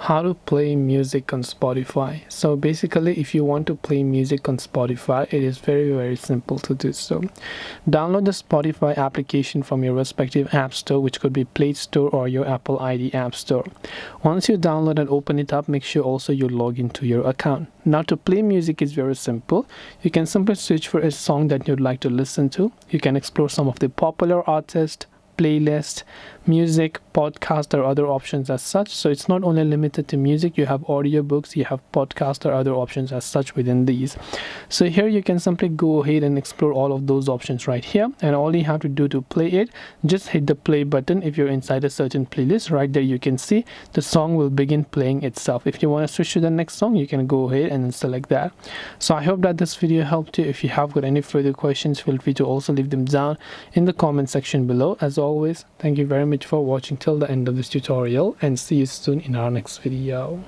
How to play music on Spotify. So basically, if you want to play music on Spotify, it is very simple to do so. Download the Spotify application from your respective app store, which could be Play Store or your Apple ID app store. Once you download and open it up, make sure also you log into your account. Now, to play music is very simple. You can simply search for a song that you'd like to listen to. You can explore some of the popular artists, playlist, music, podcast, or other options as such. So it's not only limited to music, you have audiobooks, you have podcast or other options as such within these. So here you can simply go ahead and explore all of those options right here, and all you have to do to play it, just hit the play button. If you're inside a certain playlist, right there you can see the song will begin playing itself. If you want to switch to the next song, you can go ahead and then select that. So I hope that this video helped you. If you have got any further questions, feel free to also leave them down in the comment section below. As always, thank you very much for watching till the end of this tutorial, and see you soon in our next video.